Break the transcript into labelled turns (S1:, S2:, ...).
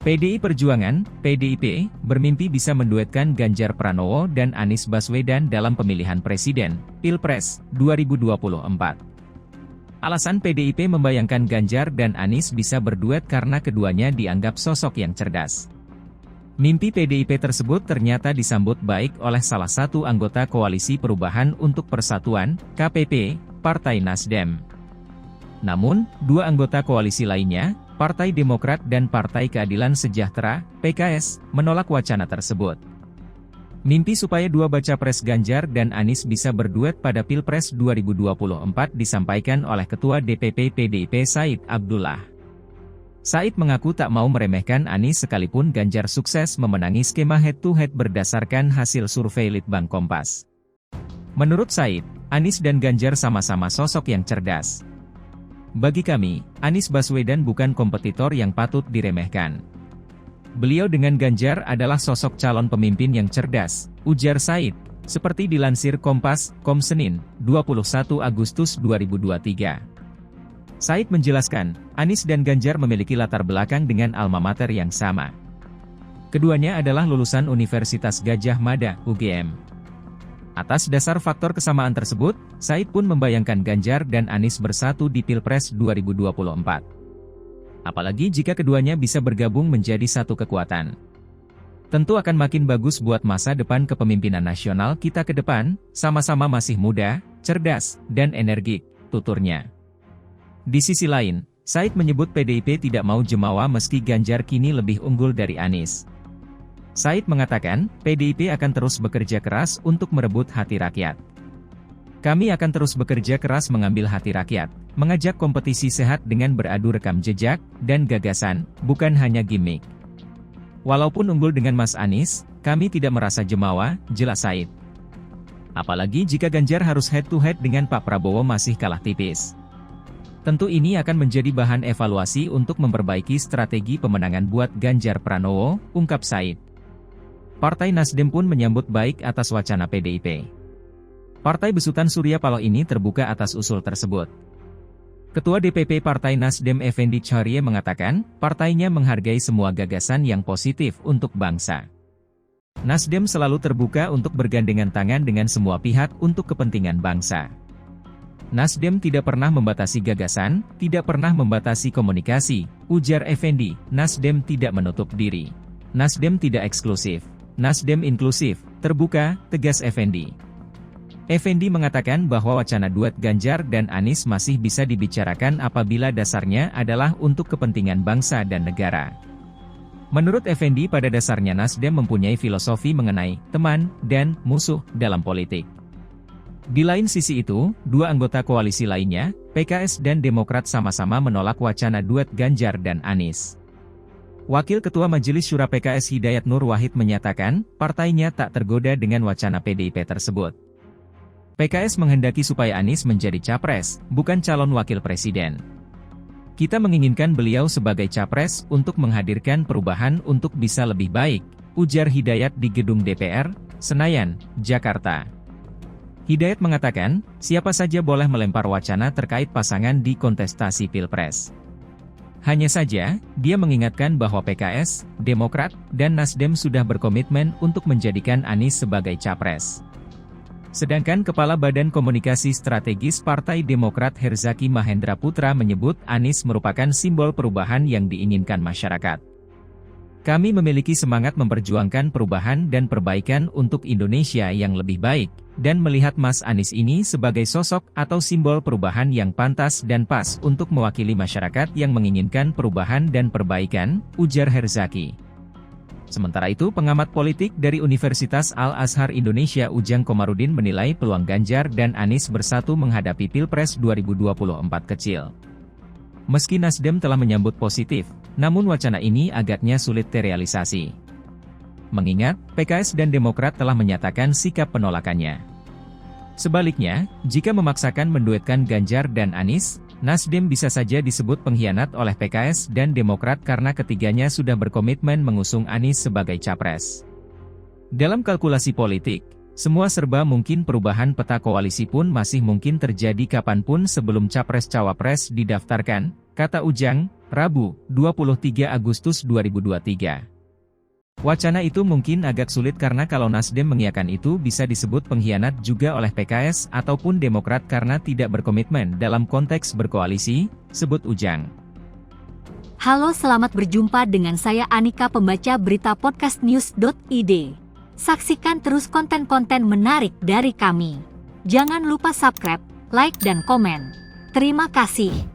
S1: PDI Perjuangan, PDIP, bermimpi bisa menduetkan Ganjar Pranowo dan Anies Baswedan dalam pemilihan presiden, Pilpres, 2024. Alasan PDIP membayangkan Ganjar dan Anies bisa berduet karena keduanya dianggap sosok yang cerdas. Mimpi PDIP tersebut ternyata disambut baik oleh salah satu anggota Koalisi Perubahan untuk Persatuan, KPP, Partai Nasdem. Namun, dua anggota koalisi lainnya, Partai Demokrat dan Partai Keadilan Sejahtera, PKS, menolak wacana tersebut. Mimpi supaya dua baca pres Ganjar dan Anies bisa berduet pada Pilpres 2024 disampaikan oleh Ketua DPP PDIP Said Abdullah. Said mengaku tak mau meremehkan Anies sekalipun Ganjar sukses memenangi skema head-to-head berdasarkan hasil survei Litbang Kompas. Menurut Said, Anies dan Ganjar sama-sama sosok yang cerdas. Bagi kami, Anies Baswedan bukan kompetitor yang patut diremehkan. Beliau dengan Ganjar adalah sosok calon pemimpin yang cerdas, ujar Said, seperti dilansir Kompas.com Senin, 21 Agustus 2023. Said menjelaskan, Anies dan Ganjar memiliki latar belakang dengan alma mater yang sama. Keduanya adalah lulusan Universitas Gadjah Mada, UGM. Atas dasar faktor kesamaan tersebut, Said pun membayangkan Ganjar dan Anies bersatu di Pilpres 2024. Apalagi jika keduanya bisa bergabung menjadi satu kekuatan. Tentu akan makin bagus buat masa depan kepemimpinan nasional kita ke depan, sama-sama masih muda, cerdas, dan energik, tuturnya. Di sisi lain, Said menyebut PDIP tidak mau jemawa meski Ganjar kini lebih unggul dari Anies. Said mengatakan, PDIP akan terus bekerja keras untuk merebut hati rakyat. Kami akan terus bekerja keras mengambil hati rakyat, mengajak kompetisi sehat dengan beradu rekam jejak dan gagasan, bukan hanya gimmick. Walaupun unggul dengan Mas Anies, kami tidak merasa jemawa, jelas Said. Apalagi jika Ganjar harus head-to-head dengan Pak Prabowo masih kalah tipis. Tentu ini akan menjadi bahan evaluasi untuk memperbaiki strategi pemenangan buat Ganjar Pranowo, ungkap Said. Partai Nasdem pun menyambut baik atas wacana PDIP. Partai besutan Surya Paloh ini terbuka atas usul tersebut. Ketua DPP Partai Nasdem Effendi Chahriye mengatakan, partainya menghargai semua gagasan yang positif untuk bangsa. Nasdem selalu terbuka untuk bergandengan tangan dengan semua pihak untuk kepentingan bangsa. Nasdem tidak pernah membatasi gagasan, tidak pernah membatasi komunikasi, ujar Effendi. Nasdem tidak menutup diri. Nasdem tidak eksklusif. Nasdem inklusif, terbuka, tegas Effendi. Effendi mengatakan bahwa wacana duet Ganjar dan Anies masih bisa dibicarakan apabila dasarnya adalah untuk kepentingan bangsa dan negara. Menurut Effendi pada dasarnya Nasdem mempunyai filosofi mengenai teman dan musuh dalam politik. Di lain sisi itu, dua anggota koalisi lainnya, PKS dan Demokrat sama-sama menolak wacana duet Ganjar dan Anies. Wakil Ketua Majelis Syura PKS Hidayat Nur Wahid menyatakan, partainya tak tergoda dengan wacana PDIP tersebut. PKS menghendaki supaya Anies menjadi capres, bukan calon wakil presiden. Kita menginginkan beliau sebagai capres untuk menghadirkan perubahan untuk bisa lebih baik, ujar Hidayat di gedung DPR, Senayan, Jakarta. Hidayat mengatakan, siapa saja boleh melempar wacana terkait pasangan di kontestasi Pilpres. Hanya saja, dia mengingatkan bahwa PKS, Demokrat, dan Nasdem sudah berkomitmen untuk menjadikan Anies sebagai capres. Sedangkan Kepala Badan Komunikasi Strategis Partai Demokrat Herzaki Mahendra Putra menyebut Anies merupakan simbol perubahan yang diinginkan masyarakat. Kami memiliki semangat memperjuangkan perubahan dan perbaikan untuk Indonesia yang lebih baik, dan melihat Mas Anies ini sebagai sosok atau simbol perubahan yang pantas dan pas untuk mewakili masyarakat yang menginginkan perubahan dan perbaikan, ujar Herzaki. Sementara itu pengamat politik dari Universitas Al-Azhar Indonesia Ujang Komarudin menilai peluang Ganjar dan Anies bersatu menghadapi Pilpres 2024 kecil. Meski Nasdem telah menyambut positif, namun wacana ini agaknya sulit terrealisasi. Mengingat, PKS dan Demokrat telah menyatakan sikap penolakannya. Sebaliknya, jika memaksakan menduetkan Ganjar dan Anies, Nasdem bisa saja disebut pengkhianat oleh PKS dan Demokrat karena ketiganya sudah berkomitmen mengusung Anies sebagai capres. Dalam kalkulasi politik, semua serba mungkin. Perubahan peta koalisi pun masih mungkin terjadi kapanpun sebelum capres-cawapres didaftarkan, kata Ujang. Rabu, 23 Agustus 2023. Wacana itu mungkin agak sulit karena kalau Nasdem mengiyakan itu bisa disebut pengkhianat juga oleh PKS ataupun Demokrat karena tidak berkomitmen dalam konteks berkoalisi, sebut Ujang.
S2: Halo, selamat berjumpa dengan saya Anika, pembaca berita podcastnews.id. Saksikan terus konten-konten menarik dari kami. Jangan lupa subscribe, like dan komen. Terima kasih.